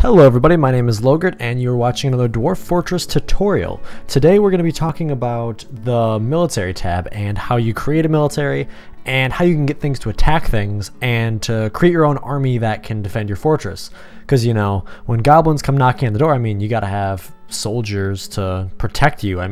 Hello everybody, my name is Logurt and you're watching another Dwarf Fortress tutorial. Today we're going to be talking about the military tab and how you create a military and how you can get things to attack things and to create your own army that can defend your fortress. Because you know, when goblins come knocking on the door, you gotta have soldiers to protect you.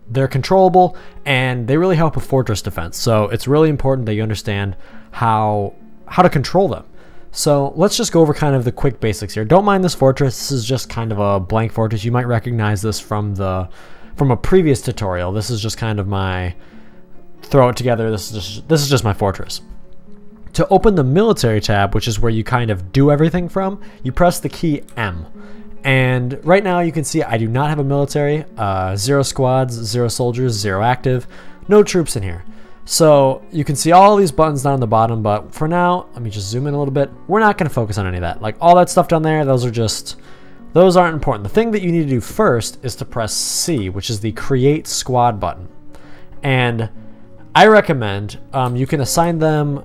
They're controllable and they really help with fortress defense. So it's really important that you understand how to control them. So let's just go over kind of the quick basics here. Don't mind this fortress. This is just kind of a blank fortress. You might recognize this from a previous tutorial. This is just kind of my throw it together. This is just my fortress. To open the military tab, which is where you kind of do everything from, you press the key M. And right now you can see I do not have a military. 0 squads, 0 soldiers, 0 active, no troops in here. So you can see all these buttons down the bottom, but for now, let me just zoom in a little bit. We're not going to focus on any of that. Like all that stuff down there, those aren't important. The thing that you need to do first is to press C, which is the create squad button. And I recommend you can assign them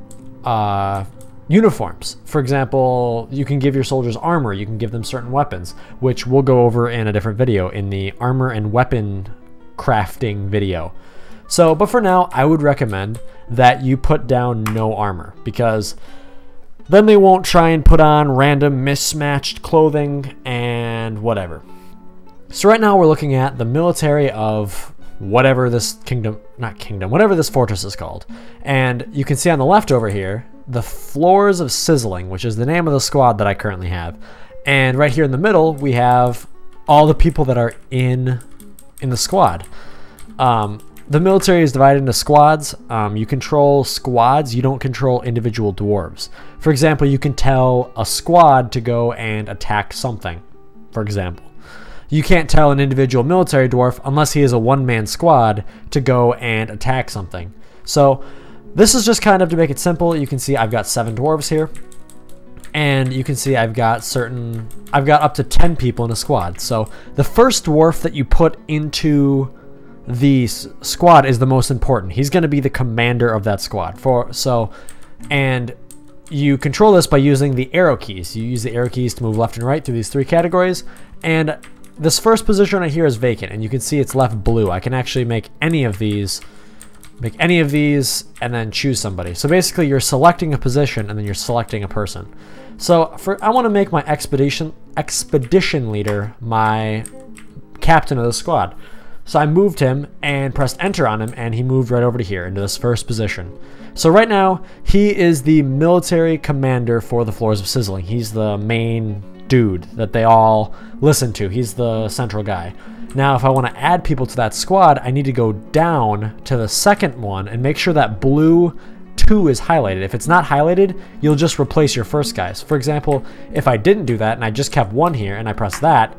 uniforms. For example, you can give your soldiers armor, you can give them certain weapons, which we'll go over in a different video, in the armor and weapon crafting video. So, but for now, I would recommend that you put down no armor, because then they won't try and put on random mismatched clothing and whatever. So right now we're looking at the military of whatever this whatever this fortress is called. And you can see on the left over here, the Floors of Sizzling, which is the name of the squad that I currently have. And right here in the middle, we have all the people that are in the squad. The military is divided into squads. You control squads, you don't control individual dwarves. For example, you can tell a squad to go and attack something, for example. You can't tell an individual military dwarf, unless he is a one-man squad, to go and attack something. So this is just kind of to make it simple. You can see I've got 7 dwarves here. And you can see I've got up to 10 people in a squad. So the first dwarf that you put into the squad is the most important. He's going to be the commander of that squad. And you control this by using the arrow keys. You use the arrow keys to move left and right through these 3 categories. And this first position right here is vacant, and you can see it's left blue. I can actually make any of these, and then choose somebody. So basically, you're selecting a position and then you're selecting a person. So I want to make my expedition leader my captain of the squad. So I moved him and pressed enter on him, and he moved right over to here into this first position. So right now, he is the military commander for the Floors of Sizzling. He's the main dude that they all listen to. He's the central guy. Now, if I want to add people to that squad, I need to go down to the second one and make sure that blue 2 is highlighted. If it's not highlighted, you'll just replace your first guys. For example, if I didn't do that and I just kept 1 here and I press that,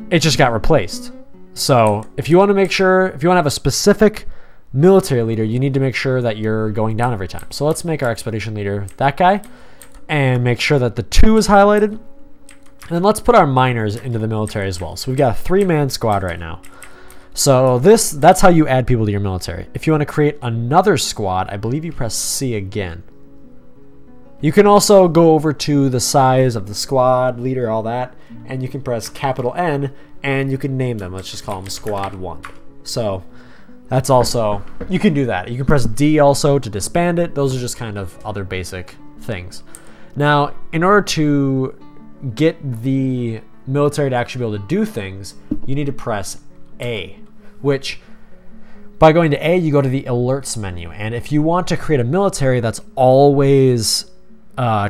it just got replaced. So if you want to have a specific military leader, you need to make sure that you're going down every time. So let's make our expedition leader that guy and make sure that the 2 is highlighted. And then let's put our miners into the military as well. So we've got a 3-man squad right now. So that's how you add people to your military. If you want to create another squad, I believe you press C again. You can also go over to the size of the squad leader, all that, and you can press capital N and you can name them. Let's just call them squad 1. So that's also, you can do that. You can press D also to disband it. Those are just kind of other basic things. Now, in order to get the military to actually be able to do things, you need to press A, which by going to A, you go to the alerts menu. And if you want to create a military that's always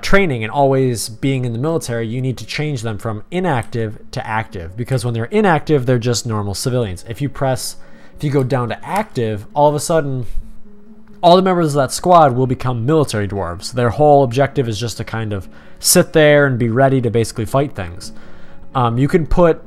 training and always being in the military, you need to change them from inactive to active, because when they're inactive, they're just normal civilians. If you go down to active, all of a sudden, all the members of that squad will become military dwarves. Their whole objective is just to kind of sit there and be ready to basically fight things. You can put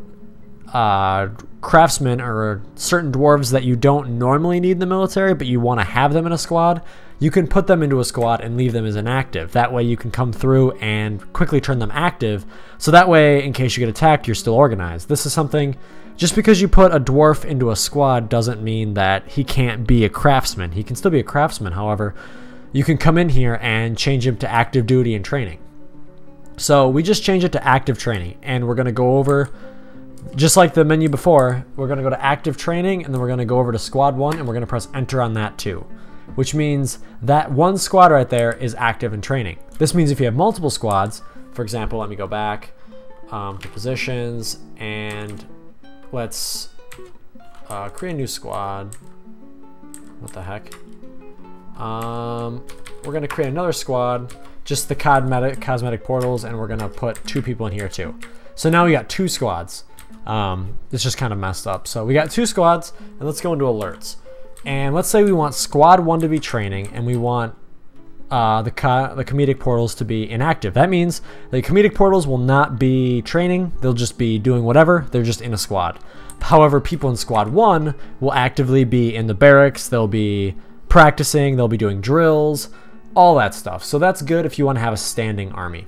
craftsmen or certain dwarves that you don't normally need in the military, but you want to have them in a squad. You can put them into a squad and leave them as inactive. That way you can come through and quickly turn them active. So that way, in case you get attacked, you're still organized. This is something, just because you put a dwarf into a squad doesn't mean that he can't be a craftsman. He can still be a craftsman. However, you can come in here and change him to active duty and training. So we just change it to active training, and we're going to go over, just like the menu before, we're going to go to active training, and then we're going to go over to squad 1, and we're going to press enter on that too, which means that one squad right there is active in training. This means if you have multiple squads, for example, let me go back to positions, and let's create a new squad. What the heck? We're going to create another squad, just the cosmetic portals, and we're going to put 2 people in here too. So now we got 2 squads. It's just kind of messed up. So we got 2 squads, and let's go into alerts. And let's say we want squad 1 to be training, and we want the comedic portals to be inactive. That means the comedic portals will not be training. They'll just be doing whatever. They're just in a squad. However, people in squad 1 will actively be in the barracks. They'll be practicing. They'll be doing drills, all that stuff. So that's good if you want to have a standing army.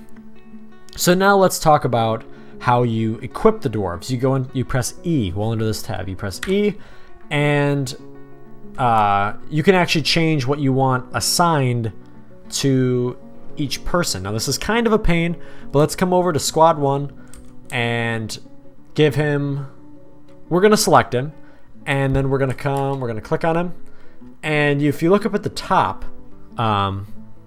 So now let's talk about how you equip the dwarves. You go in, you press E while under this tab. You press E, and you can actually change what you want assigned to each person. Now this is kind of a pain, but let's come over to squad 1 and give him, we're going to select him, and then we're going to click on him, and if you look up at the top,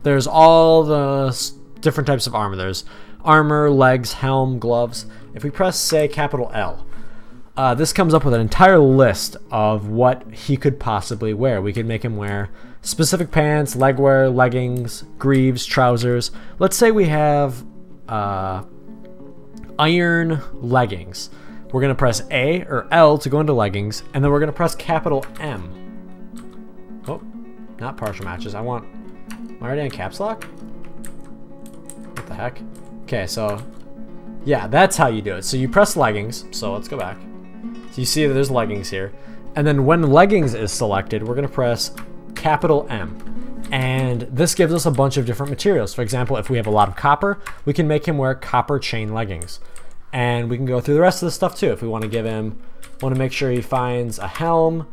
there's all the different types of armor. There's armor, legs, helm, gloves. If we press, say, capital L, this comes up with an entire list of what he could possibly wear. We could make him wear specific pants, leg wear, leggings, greaves, trousers. Let's say we have iron leggings. We're going to press A or L to go into leggings, and then we're going to press capital M. Oh, not partial matches. Am I already on caps lock? What the heck? Okay, so yeah, that's how you do it. So you press leggings. So let's go back. So you see that there's leggings here. And then when leggings is selected, we're going to press capital M. And this gives us a bunch of different materials. For example, if we have a lot of copper, we can make him wear copper chain leggings. And we can go through the rest of the stuff too. If we want to make sure he finds a helm,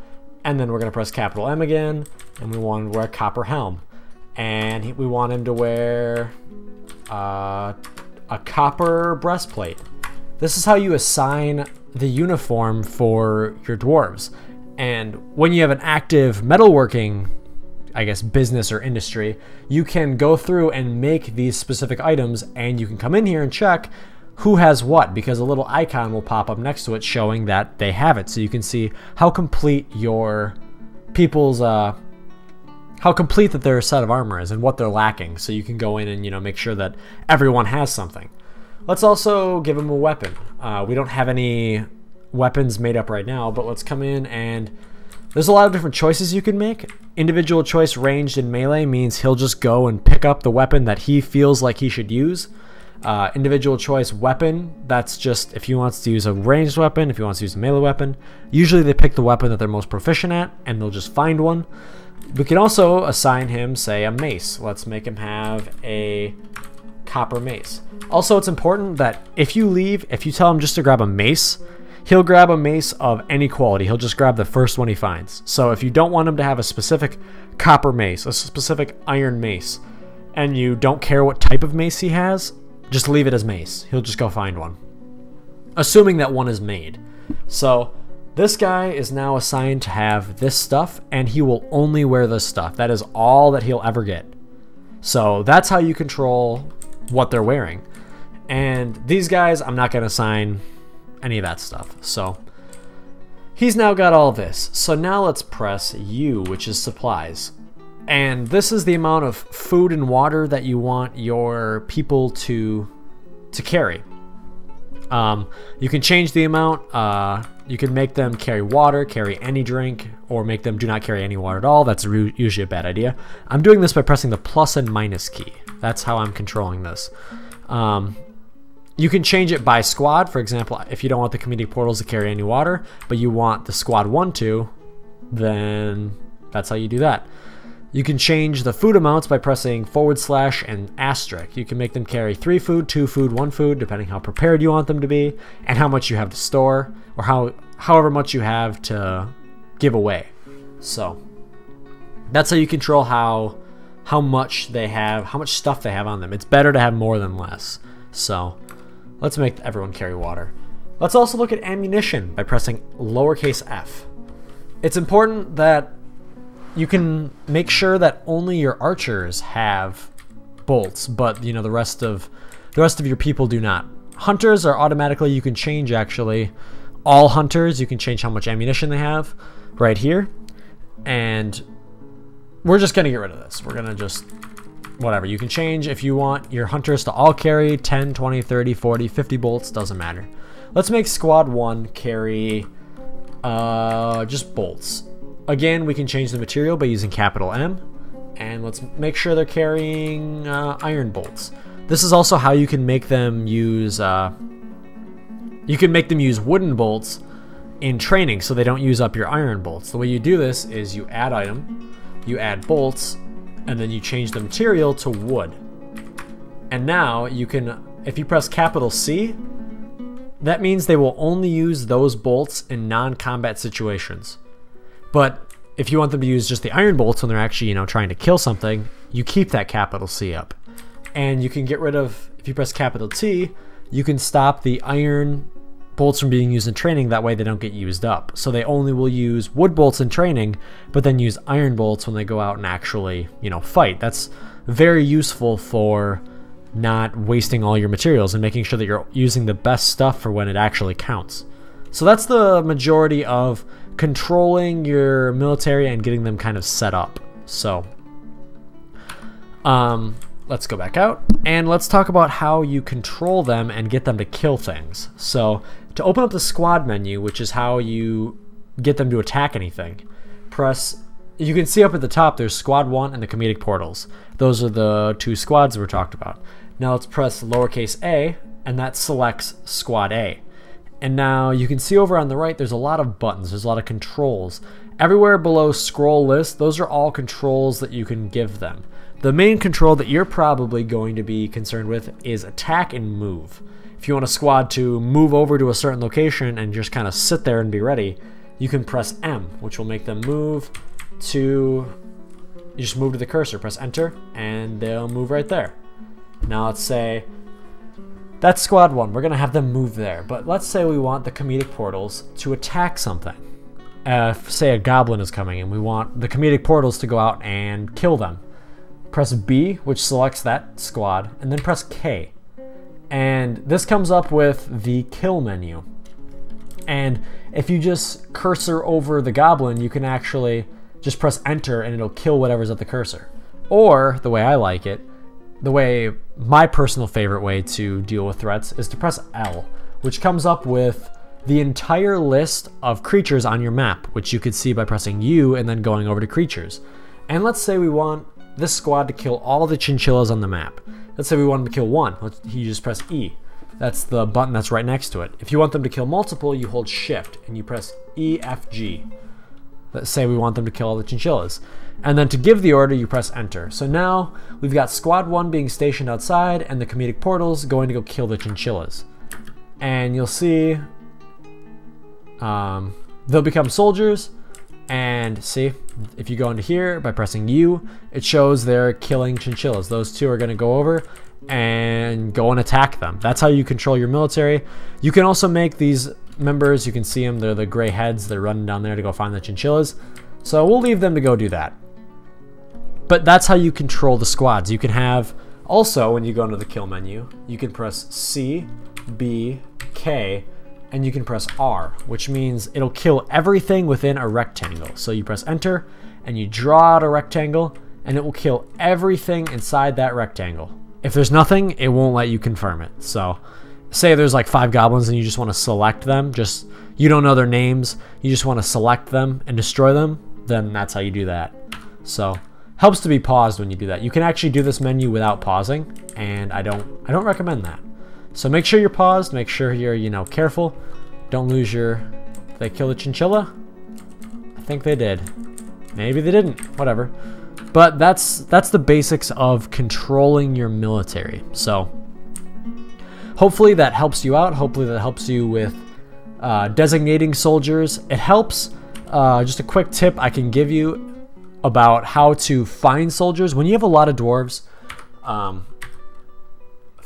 and then we're going to press capital M again, and we want to wear copper helm. And we want him to wear a copper breastplate. This is how you assign the uniform for your dwarves. And when you have an active metalworking, I guess, business or industry, you can go through and make these specific items, and you can come in here and check who has what, because a little icon will pop up next to it showing that they have it. So you can see how complete your people's how complete that their set of armor is and what they're lacking. So you can go in and, you know, make sure that everyone has something. Let's also give them a weapon. We don't have any weapons made up right now, but let's come in, and there's a lot of different choices you can make. Individual choice ranged in melee means he'll just go and pick up the weapon that he feels like he should use. Individual choice weapon, that's just if he wants to use a ranged weapon, if he wants to use a melee weapon. Usually they pick the weapon that they're most proficient at, and they'll just find one. We can also assign him, say, a mace. Let's make him have a copper mace. Also, it's important that if you tell him just to grab a mace, he'll grab a mace of any quality. He'll just grab the first one he finds. So if you don't want him to have a specific copper mace, a specific iron mace, and you don't care what type of mace he has, just leave it as mace. He'll just go find one, assuming that one is made. So this guy is now assigned to have this stuff, and he will only wear this stuff. That is all that he'll ever get. So that's how you control what they're wearing. And these guys, I'm not going to assign any of that stuff. So he's now got all this. So now let's press U, which is supplies. And this is the amount of food and water that you want your people to carry. You can change the amount. You can make them carry water, carry any drink, or make them do not carry any water at all. That's usually a bad idea. I'm doing this by pressing the plus and minus key. That's how I'm controlling this. You can change it by squad. For example, if you don't want the comedic portals to carry any water, but you want the squad 1 to, then that's how you do that. You can change the food amounts by pressing / and asterisk. You can make them carry 3 food, 2 food, 1 food, depending how prepared you want them to be, and how much you have to store, or however much you have to give away. So that's how you control how much they have, how much stuff they have on them. It's better to have more than less. So let's make everyone carry water. Let's also look at ammunition by pressing lowercase f. It's important that you can make sure that only your archers have bolts, but you know the rest of your people do not. Hunters are automatically, you can change actually all hunters, you can change how much ammunition they have right here, and we're just gonna get rid of this. We're gonna just whatever. You can change if you want your hunters to all carry 10, 20, 30, 40, 50 bolts, doesn't matter. Let's make squad 1 carry just bolts. Again, we can change the material by using capital M, and let's make sure they're carrying iron bolts. This is also how you can make them use wooden bolts in training so they don't use up your iron bolts. The way you do this is you add item, you add bolts, and then you change the material to wood. And now you can, if you press capital C, that means they will only use those bolts in non-combat situations. But if you want them to use just the iron bolts when they're actually, you know, trying to kill something, you keep that capital C up. And you can get rid of, if you press capital T, you can stop the iron bolts from being used in training. That way they don't get used up. So they only will use wood bolts in training, but then use iron bolts when they go out and actually, you know, fight. That's very useful for not wasting all your materials and making sure that you're using the best stuff for when it actually counts. So that's the majority of controlling your military and getting them kind of set up. So let's go back out and let's talk about how you control them and get them to kill things. So to open up the squad menu, which is how you get them to attack anything, you can see up at the top there's squad 1 and the comedic portals. Those are the two squads we're talked about. Now let's press lowercase a, and that selects squad A. And now you can see over on the right there's a lot of buttons, there's a lot of controls. Everywhere below scroll list, those are all controls that you can give them. The main control that you're probably going to be concerned with is attack and move. If you want a squad to move over to a certain location and just kind of sit there and be ready, you can press M, which will make them move to, you just move to the cursor, press enter, and they'll move right there. Now let's say, that's squad 1, we're gonna have them move there, but let's say we want the comedic portals to attack something. Say a goblin is coming and we want the comedic portals to go out and kill them. Press B, which selects that squad, and then press K. And this comes up with the kill menu. And if you just cursor over the goblin, you can actually just press enter and it'll kill whatever's at the cursor. Or, the way I like it, my personal favorite way to deal with threats is to press L, which comes up with the entire list of creatures on your map, which you could see by pressing U and then going over to creatures. And let's say we want this squad to kill all the chinchillas on the map. Let's say we want them to kill one. You just press E. That's the button that's right next to it. If you want them to kill multiple, you hold shift and you press E, F, G. Let's say we want them to kill all the chinchillas. And then to give the order, you press enter. So now we've got squad 1 being stationed outside and the comedic portals going to go kill the chinchillas. And you'll see they'll become soldiers. And see, if you go into here by pressing U, it shows they're killing chinchillas. Those two are going to go over and go and attack them. That's how you control your military. You can also make these members, you can see them, they're the gray heads, they're running down there to go find the chinchillas. So we'll leave them to go do that. But that's how you control the squads. You can have, also when you go into the kill menu, you can press C, B, K, and you can press R, which means it'll kill everything within a rectangle. So you press enter and you draw out a rectangle and it will kill everything inside that rectangle. If there's nothing, it won't let you confirm it. So say there's like 5 goblins and you just want to select them, you don't know their names, you just want to select them and destroy them, then that's how you do that. So helps to be paused when you do that. You can actually do this menu without pausing, and I don't recommend that. So make sure you're paused, make sure you're, careful. Don't lose did they kill the chinchilla? I think they did. Maybe they didn't, whatever. But that's the basics of controlling your military. So hopefully that helps you out. Hopefully that helps you with designating soldiers. It helps, just a quick tip I can give you about how to find soldiers. When you have a lot of dwarves,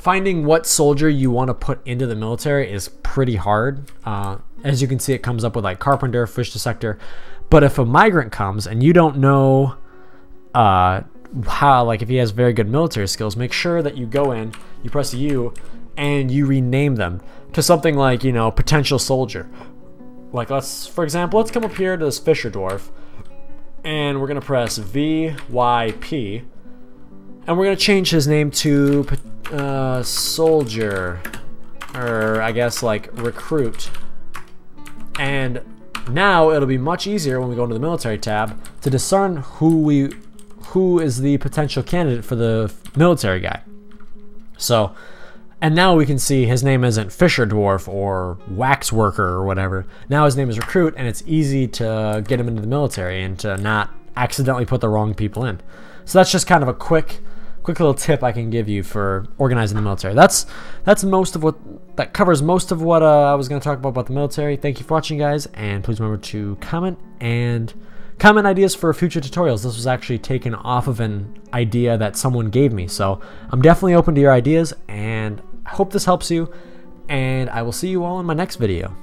Finding what soldier you want to put into the military is pretty hard. As you can see, it comes up with like carpenter, fish dissector. But if a migrant comes and you don't know how, like if he has very good military skills, make sure that you go in, you press U, and you rename them to something like, you know, potential soldier. Like for example, let's come up here to this Fisher Dwarf, and we're gonna press VYP, and we're gonna change his name to soldier, or I guess like recruit. And now it'll be much easier when we go into the military tab to discern who is the potential candidate for the military guy. So, and now we can see his name isn't Fisher Dwarf or Wax Worker or whatever. Now his name is Recruit, and it's easy to get him into the military and to not accidentally put the wrong people in. So that's just kind of a quick little tip I can give you for organizing the military. That covers most of what I was going to talk about the military. Thank you for watching, guys, and please remember to comment ideas for future tutorials. This was actually taken off of an idea that someone gave me, so I'm definitely open to your ideas, and I hope this helps you, and I will see you all in my next video.